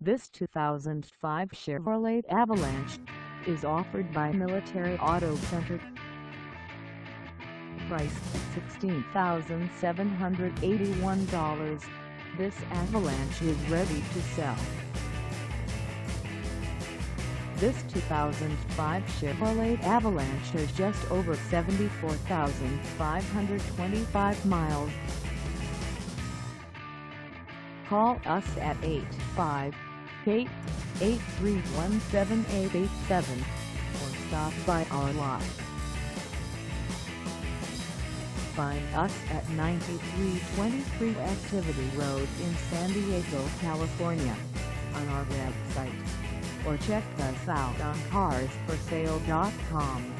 This 2005 Chevrolet Avalanche is offered by Military Auto Center. Priced at $16,781, this Avalanche is ready to sell. This 2005 Chevrolet Avalanche has just over 74,525 miles. Call us at 858-831-7887 or stop by our lot. Find us at 9323 Activity Road in San Diego, California, on our website, or check us out on carsforsale.com.